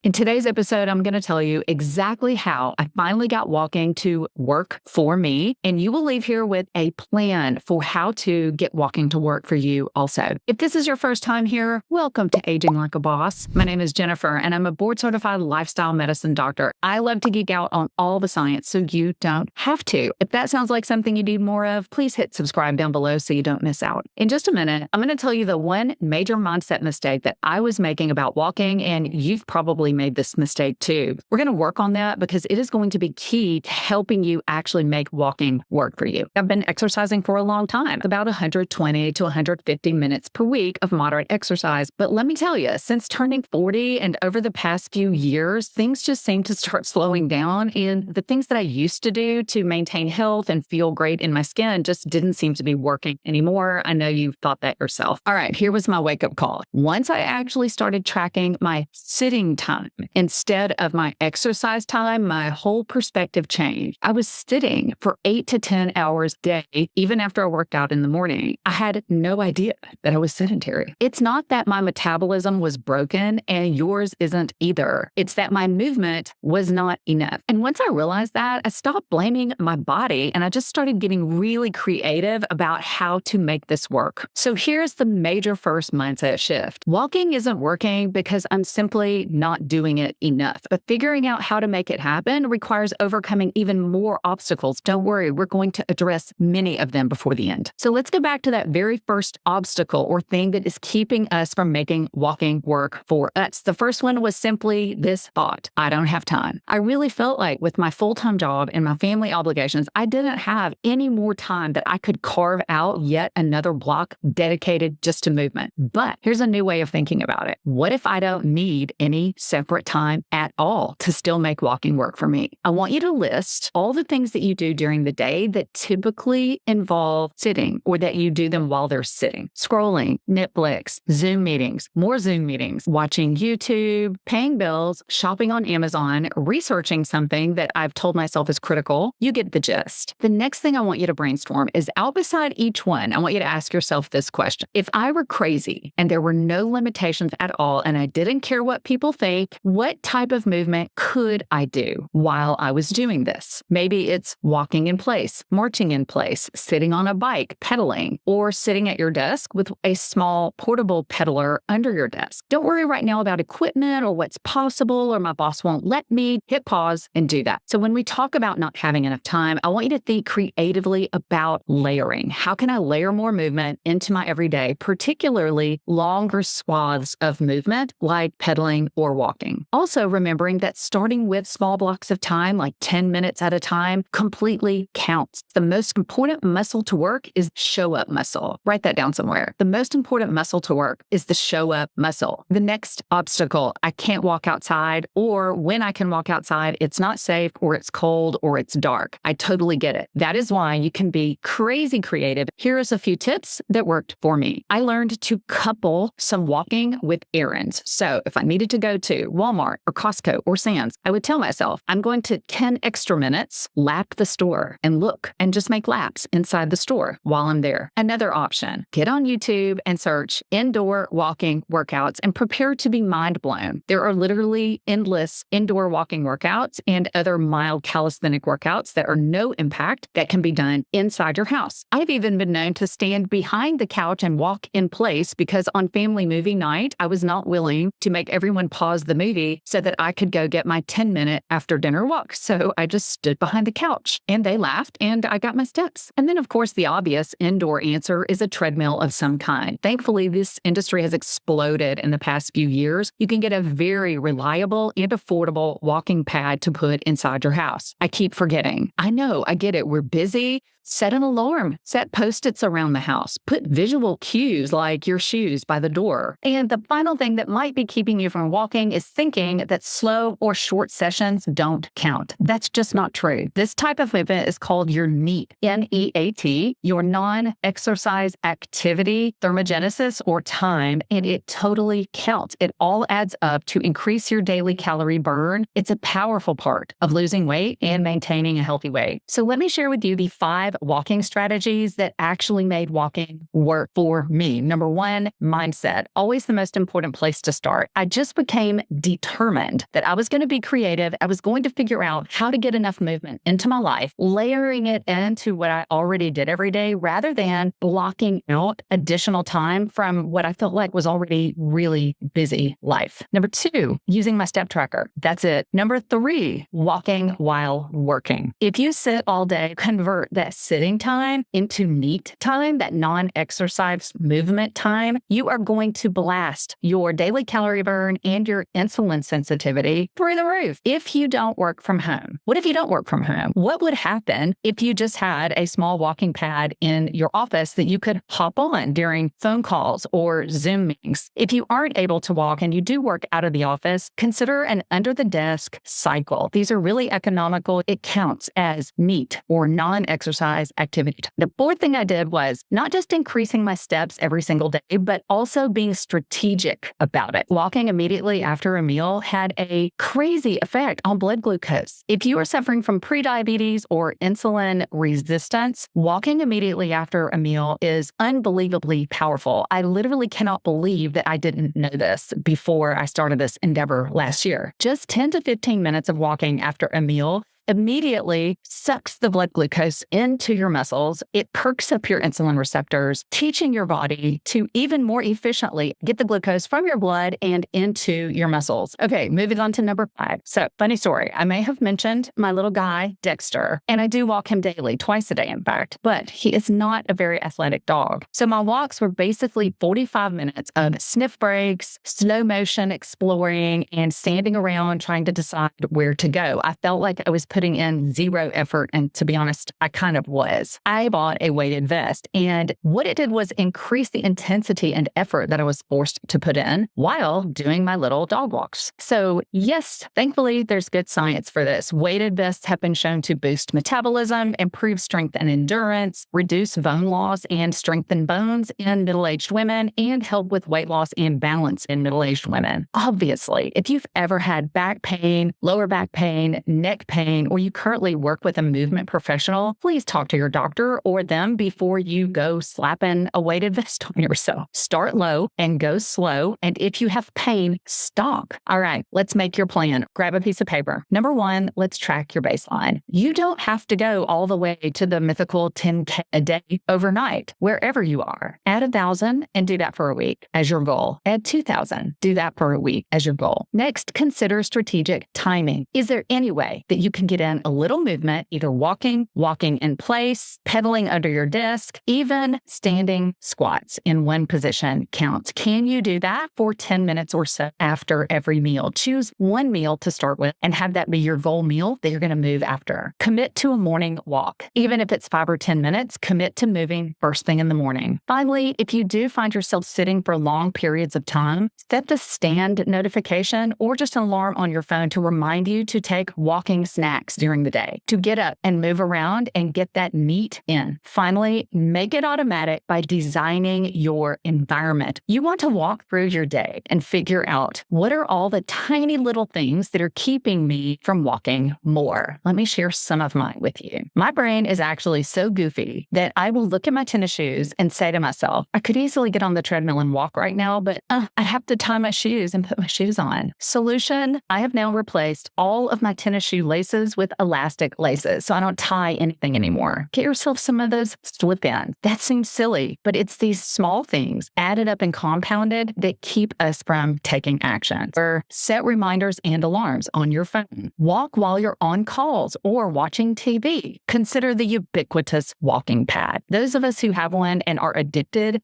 In today's episode, I'm going to tell you exactly how I finally got walking to work for me, and you will leave here with a plan for how to get walking to work for you also. If this is your first time here, welcome to Aging Like a Boss. My name is Jennifer, and I'm a board-certified lifestyle medicine doctor. I love to geek out on all the science so you don't have to. If that sounds like something you need more of, please hit subscribe down below so you don't miss out. In just a minute, I'm going to tell you the one major mindset mistake that I was making about walking, and you've probably made this mistake too. We're going to work on that because it is going to be key to helping you actually make walking work for you. I've been exercising for a long time, about 120 to 150 minutes per week of moderate exercise. But let me tell you, since turning 40 and over the past few years, things just seem to start slowing down. And the things that I used to do to maintain health and feel great in my skin just didn't seem to be working anymore. I know you've thought that yourself. All right, here was my wake-up call. Once I actually started tracking my sitting time instead of my exercise time, my whole perspective changed. I was sitting for 8 to 10 hours a day, even after I worked out in the morning. I had no idea that I was sedentary. It's not that my metabolism was broken and yours isn't either. It's that my movement was not enough. And once I realized that, I stopped blaming my body and I just started getting really creative about how to make this work. So here's the major first mindset shift. Walking isn't working because I'm simply not doing it enough. But figuring out how to make it happen requires overcoming even more obstacles. Don't worry, we're going to address many of them before the end. So let's go back to that very first obstacle or thing that is keeping us from making walking work for us. The first one was simply this thought: I don't have time. I really felt like with my full-time job and my family obligations, I didn't have any more time that I could carve out yet another block dedicated just to movement. But here's a new way of thinking about it. What if I don't need any separate time at all to still make walking work for me? I want you to list all the things that you do during the day that typically involve sitting or that you do them while they're sitting. Scrolling, Netflix, Zoom meetings, more Zoom meetings, watching YouTube, paying bills, shopping on Amazon, researching something that I've told myself is critical. You get the gist. The next thing I want you to brainstorm is out beside each one, I want you to ask yourself this question. If I were crazy and there were no limitations at all and I didn't care what people think, what type of movement could I do while I was doing this? Maybe it's walking in place, marching in place, sitting on a bike, pedaling, or sitting at your desk with a small portable pedaler under your desk. Don't worry right now about equipment or what's possible or my boss won't let me. Hit pause and do that. So when we talk about not having enough time, I want you to think creatively about layering. How can I layer more movement into my everyday, particularly longer swaths of movement like pedaling or walking? Also remembering that starting with small blocks of time, like 10 minutes at a time, completely counts. The most important muscle to work is show up muscle. Write that down somewhere. The most important muscle to work is the show up muscle. The next obstacle, I can't walk outside, or when I can walk outside, it's not safe or it's cold or it's dark. I totally get it. That is why you can be crazy creative. Here is a few tips that worked for me. I learned to couple some walking with errands. So if I needed to go to Walmart or Costco or Sam's, I would tell myself, I'm going to 10 extra minutes, lap the store and look and just make laps inside the store while I'm there. Another option, get on YouTube and search indoor walking workouts and prepare to be mind blown. There are literally endless indoor walking workouts and other mild calisthenic workouts that are no impact that can be done inside your house. I've even been known to stand behind the couch and walk in place because on family movie night, I was not willing to make everyone pause the movie so that I could go get my 10-minute after dinner walk. So I just stood behind the couch and they laughed and I got my steps. And then of course, the obvious indoor answer is a treadmill of some kind. Thankfully, this industry has exploded in the past few years. You can get a very reliable and affordable walking pad to put inside your house. I keep forgetting. I know, I get it. We're busy. Set an alarm, set Post-its around the house, put visual cues like your shoes by the door. And the final thing that might be keeping you from walking is thinking that slow or short sessions don't count. That's just not true. This type of movement is called your NEAT, N-E-A-T, your non-exercise activity, thermogenesis, or time, and it totally counts. It all adds up to increase your daily calorie burn. It's a powerful part of losing weight and maintaining a healthy weight. So let me share with you the 5 walking strategies that actually made walking work for me. Number one, mindset. Always the most important place to start. I just became determined that I was going to be creative. I was going to figure out how to get enough movement into my life, layering it into what I already did every day rather than blocking out additional time from what I felt like was already really busy life. Number two, using my step tracker. That's it. Number three, walking while working. If you sit all day, convert that sitting time into neat time, that non-exercise movement time, you are going to blast your daily calorie burn and your insulin sensitivity through the roof. If you don't work from home, what if you don't work from home? What would happen if you just had a small walking pad in your office that you could hop on during phone calls or Zoom meetings? If you aren't able to walk and you do work out of the office, consider an under the desk cycle. These are really economical. It counts as neat or non-exercise activity. The fourth thing I did was not just increasing my steps every single day, but also being strategic about it. Walking immediately after a meal had a crazy effect on blood glucose. If you are suffering from prediabetes or insulin resistance, walking immediately after a meal is unbelievably powerful. I literally cannot believe that I didn't know this before I started this endeavor last year. Just 10 to 15 minutes of walking after a meal immediately sucks the blood glucose into your muscles. It perks up your insulin receptors, teaching your body to even more efficiently get the glucose from your blood and into your muscles. Okay, moving on to number 5. So, funny story. I may have mentioned my little guy, Dexter, and I do walk him daily, twice a day, in fact, but he is not a very athletic dog. So my walks were basically 45 minutes of sniff breaks, slow motion exploring, and standing around trying to decide where to go. I felt like I was putting in zero effort. And to be honest, I kind of was. I bought a weighted vest, and what it did was increase the intensity and effort that I was forced to put in while doing my little dog walks. So yes, thankfully, there's good science for this. Weighted vests have been shown to boost metabolism, improve strength and endurance, reduce bone loss and strengthen bones in middle-aged women, and help with weight loss and balance in middle-aged women. Obviously, if you've ever had back pain, lower back pain, neck pain, or you currently work with a movement professional, please talk to your doctor or them before you go slapping a weighted vest on yourself. Start low and go slow. And if you have pain, stop. All right, let's make your plan. Grab a piece of paper. Number one, let's track your baseline. You don't have to go all the way to the mythical 10K a day overnight, wherever you are. Add 1,000 and do that for a week as your goal. Add 2,000, do that for a week as your goal. Next, consider strategic timing. Is there any way that you can get in a little movement, either walking in place, pedaling under your desk, even standing squats in one position counts? Can you do that for 10 minutes or so after every meal? Choose one meal to start with and have that be your goal meal that you're going to move after. Commit to a morning walk. Even if it's 5 or 10 minutes, commit to moving first thing in the morning. Finally, if you do find yourself sitting for long periods of time, set the stand notification or just an alarm on your phone to remind you to take walking snacks during the day, to get up and move around and get that neat in. Finally, make it automatic by designing your environment. You want to walk through your day and figure out what are all the tiny little things that are keeping me from walking more. Let me share some of mine with you. My brain is actually so goofy that I will look at my tennis shoes and say to myself, I could easily get on the treadmill and walk right now, but I have to tie my shoes and put my shoes on. Solution, I have now replaced all of my tennis shoe laces with elastic laces, so I don't tie anything anymore. Get yourself some of those slip-ins. That seems silly, but it's these small things added up and compounded that keep us from taking action. Or set reminders and alarms on your phone. Walk while you're on calls or watching TV. Consider the ubiquitous walking pad. Those of us who have one and are addicted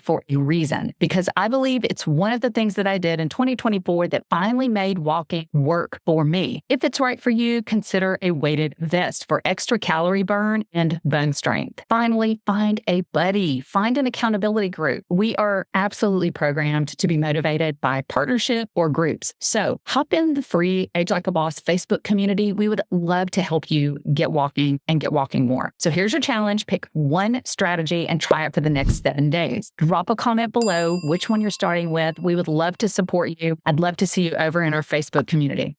for a reason, because I believe it's one of the things that I did in 2024 that finally made walking work for me. If it's right for you, consider a weighted vest for extra calorie burn and bone strength. Finally, find a buddy. Find an accountability group. We are absolutely programmed to be motivated by partnership or groups. So hop in the free Age Like a Boss Facebook community. We would love to help you get walking and get walking more. So here's your challenge. Pick one strategy and try it for the next 7 days. Drop a comment below which one you're starting with. We would love to support you. I'd love to see you over in our Facebook community.